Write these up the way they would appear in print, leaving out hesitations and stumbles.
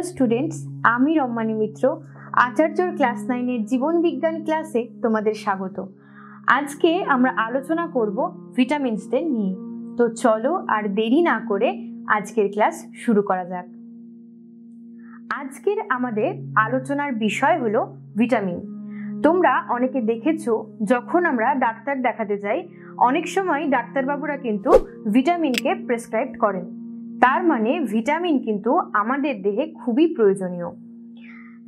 Hello students, আমি রম্মানী মিত্র আচার্যর class 9 এর জীবন বিজ্ঞান ক্লাসে তোমাদের স্বাগত। আজকে আমরা আলোচনা করব ভিটামিনসদের নিয়ে। তো চলো আর দেরি না করে আজকের ক্লাস শুরু করা যাক। আজকের আমাদের আলোচনার বিষয় হলো ভিটামিন। তোমরা অনেকে দেখেছো, যখন আমরা ডাক্তার দেখাতে যাই অনেক সময় ডাক্তারবাবুরা কিন্তু ভিটামিনকে প্রেসক্রাইব করেন। তার মানে ভিটামিন কিন্তু আমাদের দেহে খুবই প্রয়োজনীয়।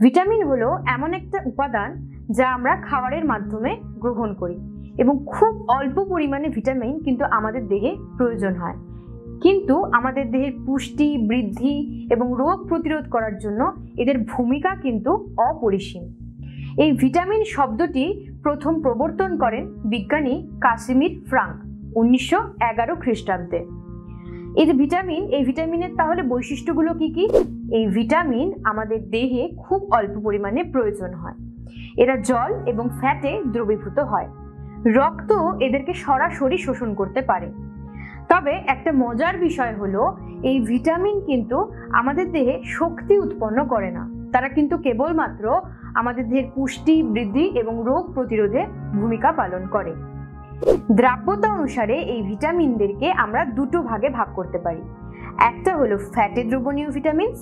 ভিটামিন হলো এমন একটা উপাদান যা আমরা খাবারের মাধ্যমে গ্রহণ করি এবং খুব অল্প পরিমাণে ভিটামিন কিন্তু আমাদের দেহে প্রয়োজন হয়। কিন্তু আমাদের দেহের পুষ্টি, বৃদ্ধি এবং রোগ প্রতিরোধ করার জন্য এদের ভূমিকা কিন্তু অপরিসীম। এই ভিটামিন শব্দটি প্রথম প্রবর্তন করেন বিজ্ঞানী কাসিমির ফ্রাঙ্ক 1911 খ্রিস্টাব্দে। এই ভিটামিনের তাহলে বৈশিষ্ট্যগুলো কি কি? এই ভিটামিন আমাদের দেহে খুব অল্প পরিমাণে প্রয়োজন হয়। এরা জল এবং ফ্যাটে দ্রবীভূত হয়। রক্ত এদেরকে সরাসরি শোষণ করতে পারে। তবে একটা মজার বিষয় হলো, এই ভিটামিন কিন্তু আমাদের দেহে শক্তি উৎপন্ন করে না। তারা কিন্তু কেবলমাত্র আমাদের দেহের পুষ্টি, বৃদ্ধি এবং রোগ প্রতিরোধে ভূমিকা পালন করে। দ্রাব্যতা অনুসারে এই ভিটামিনদেরকে আমরা দুটো ভাগে ভাগ করতে পারি। একটা হলো ফ্যাটে দ্রবণীয় ভিটামিনস,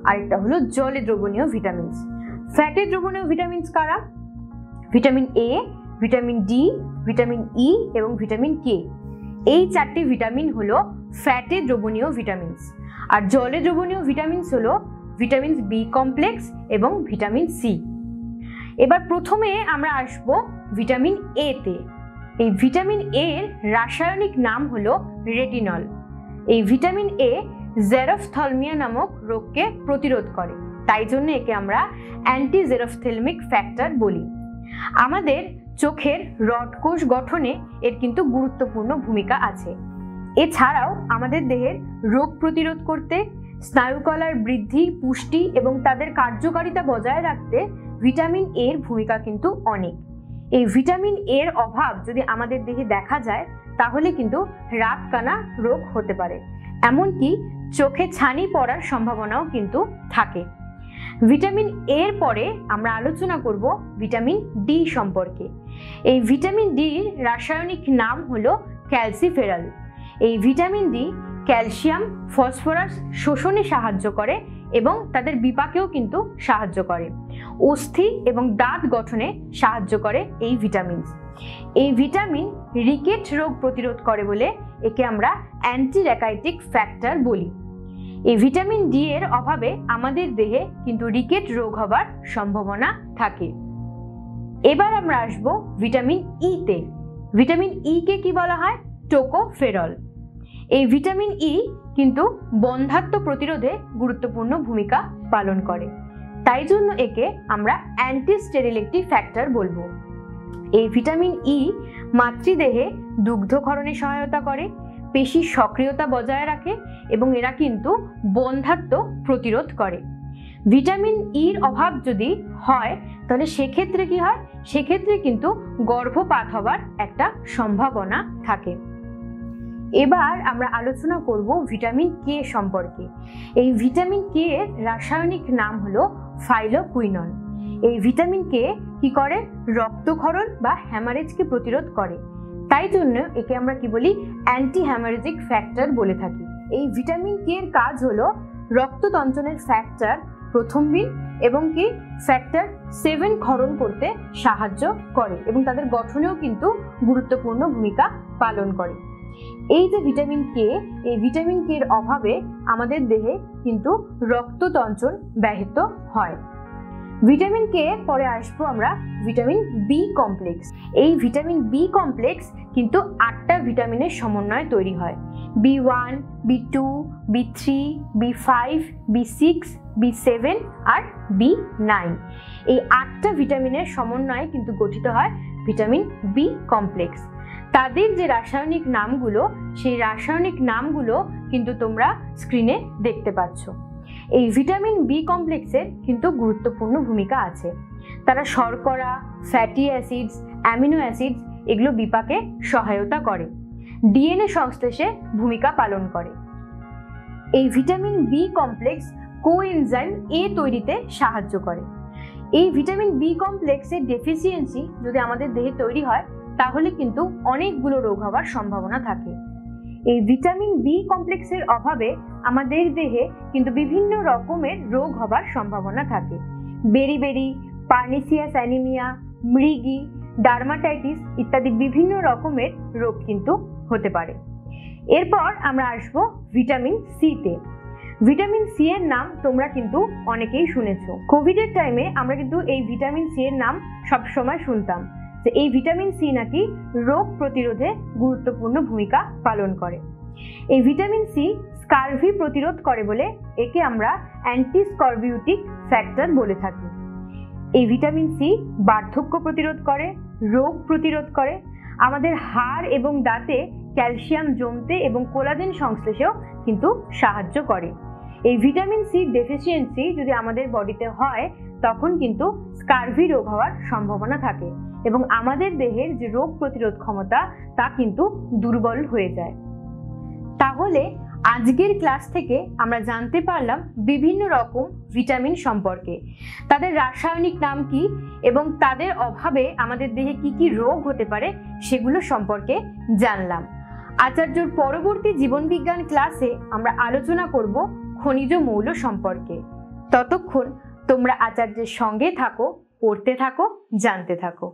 আরেকটা হলো জলে দ্রবণীয় ভিটামিনস। ফ্যাটে দ্রবণীয় ভিটামিনস কারা? Vitamin A, vitamin D, vitamin E এবং ভিটামিন কে। এই চারটি ভিটামিন হলো ফ্যাটে দ্রবণীয় ভিটামিনস। আর জলে দ্রবণীয় ভিটামিনস হলো ভিটামিন বি কমপ্লেক্স এবং ভিটামিন সি। এবার প্রথমে আমরা আসবো ভিটামিন এ তে। এই ভিটামিন এর রাসায়নিক নাম হলো রেটিনল। এই ভিটামিন এ জেরফথ্যালমিয়া নামক রোগকে প্রতিরোধ করে, তাই জন্য একে আমরা অ্যান্টি জেরফথ্যালমিক ফ্যাক্টর বলি। আমাদের চোখের রড কোষ গঠনে এর কিন্তু গুরুত্বপূর্ণ ভূমিকা আছে। এছাড়াও আমাদের দেহের রোগ প্রতিরোধ করতে, স্নায়ুকলার বৃদ্ধি, পুষ্টি এবং তাদের কার্যকারিতা বজায় রাখতে ভিটামিন এর ভূমিকা কিন্তু অনেক। এই ভিটামিন এর অভাব যদি আমাদের দেহে দেখা যায় তাহলে কিন্তু রাতকানা রোগ হতে পারে, এমনকি চোখে ছানি পড়ার সম্ভাবনাও কিন্তু থাকে। ভিটামিন এর পরে আমরা আলোচনা করব ভিটামিন ডি সম্পর্কে। এই ভিটামিন ডির রাসায়নিক নাম হলো ক্যালসিফেরল। এই ভিটামিন ডি ক্যালসিয়াম, ফসফরাস শোষণে সাহায্য করে এবং তাদের বিপাকেও কিন্তু সাহায্য করে। অস্থি এবং দাঁত গঠনে সাহায্য করে এই ভিটামিন। এই ভিটামিন রিকেট রোগ প্রতিরোধ করে বলে একে আমরা অ্যান্টি র্যাকাইটিক ফ্যাক্টর বলি। এই ভিটামিন ডি এর অভাবে আমাদের দেহে কিন্তু রিকেট রোগ হবার সম্ভাবনা থাকে। এবার আমরা আসবো ভিটামিন ই তে। ভিটামিন ই কে কি বলা হয়? টোকোফেরল। এই ভিটামিন ই কিন্তু বন্ধ্যাত্ব প্রতিরোধে গুরুত্বপূর্ণ ভূমিকা পালন করে, তাই জন্য একে আমরা অ্যান্টি স্টেরিলিটি ফ্যাক্টর বলবো। এই ভিটামিন ই মাতৃদেহে দুগ্ধক্ষরণে সহায়তা করে, পেশির সক্রিয়তা বজায় রাখে এবং এরা কিন্তু বন্ধ্যাত্ব প্রতিরোধ করে। ভিটামিন ইর অভাব যদি হয় তাহলে সেক্ষেত্রে কি হয়? সেক্ষেত্রে কিন্তু গর্ভপাত হবার একটা সম্ভাবনা থাকে। এবার আমরা আলোচনা করব ভিটামিন কে সম্পর্কে। এই ভিটামিন কে এর রাসায়নিক নাম হলো ফাইলোকুইনল। এই ভিটামিন কে কি করে? রক্তক্ষরণ বা হ্যামারেজকে প্রতিরোধ করে, তাই জন্য একে আমরা কি বলি? অ্যান্টি হ্যামারেজিক ফ্যাক্টর বলে থাকি। এই ভিটামিন কে এর কাজ হলো রক্ততঞ্চনের ফ্যাক্টর প্রথমবিন এবং কি ফ্যাক্টর 7 ক্ষরণ করতে সাহায্য করে এবং তাদের গঠনেও কিন্তু গুরুত্বপূর্ণ ভূমিকা পালন করে। এই যে ভিটামিন কে, এই ভিটামিন কে এর অভাবে আমাদের দেহে কিন্তু রক্ততঞ্চন ব্যাহত হয়। ভিটামিন কে পরে আসবো আমরা ভিটামিন বি কমপ্লেক্স। এই ভিটামিন বি কমপ্লেক্স কিন্তু 8টা ভিটামিনের সমন্বয়ে তৈরি হয়। B1, B2, B3, B5, B6, B7 আর B9। এই 8টা ভিটামিনের সমন্বয়ে কিন্তু গঠিত হয় ভিটামিন বি কমপ্লেক্স। তাদের যে রাসায়নিক নামগুলো, সেই রাসায়নিক নামগুলো কিন্তু তোমরা স্ক্রিনে দেখতে পাচ্ছ। এই ভিটামিন বি কমপ্লেক্সের কিন্তু গুরুত্বপূর্ণ ভূমিকা আছে। তারা শর্করা, ফ্যাটি অ্যাসিডস, অ্যামিনো অ্যাসিডস এগুলো বিপাকে সহায়তা করে, ডিএনএ সংশ্লেষে ভূমিকা পালন করে। এই vitamin B complex coenzyme A তৈরিতে সাহায্য করে। এই ভিটামিন বি কমপ্লেক্সের ডেফিসিয়েন্সি যদি আমাদের দেহে তৈরি হয় তাহলে কিন্তু অনেকগুলো রোগ হওয়ার সম্ভাবনা থাকে। এই ভিটামিন বি কমপ্লেক্সের অভাবে আমাদের দেহে কিন্তু বিভিন্ন রকমের রোগ হবার সম্ভাবনা থাকে। বেরিবেরি, পার্নিসিয়াস অ্যানিমিয়া, মৃগী, ডার্মাটাইটিস ইত্যাদি বিভিন্ন রকমের রোগ কিন্তু হতে পারে। এরপর আমরা আসবো ভিটামিন সি তে। ভিটামিন সি এর নাম তোমরা কিন্তু অনেকেই শুনেছো। কোভিডের টাইমে আমরা কিন্তু এই ভিটামিন সি এর নাম সবসময় শুনতাম যে এই ভিটামিন সি নাকি রোগ প্রতিরোধে গুরুত্বপূর্ণ ভূমিকা পালন করে। এই ভিটামিন সি স্কারভি প্রতিরোধ করে বলে একে আমরা অ্যান্টি স্করবিউটিক ফ্যাক্টর বলে থাকি। এই ভিটামিন সি বার্ধক্য প্রতিরোধ করে, রোগ প্রতিরোধ করে, আমাদের হাড় এবং দাঁতে ক্যালসিয়াম জমতে এবং কোলাজেন সংশ্লেষেও কিন্তু সাহায্য করে। এই ভিটামিন সি ডেফিসিয়েন্সি যদি আমাদের বডিতে হয় তখন কিন্তু স্কারভি রোগ হওয়ার সম্ভাবনা থাকে এবং আমাদের দেহের যে রোগ প্রতিরোধ ক্ষমতা তা কিন্তু দুর্বল হয়ে যায়। তাহলে আজকের ক্লাস থেকে আমরা জানতে পারলাম বিভিন্ন রকম ভিটামিন সম্পর্কে, তাদের রাসায়নিক নাম কি এবং তাদের অভাবে আমাদের দেহে কি কি রোগ হতে পারে সেগুলো সম্পর্কে জানলাম। আচার্যর পরবর্তী জীবনবিজ্ঞান ক্লাসে আমরা আলোচনা করব খনিজ মৌল সম্পর্কে। ততক্ষণ তোমরা আচার্যের সঙ্গে থাকো, পড়তে থাকো, জানতে থাকো।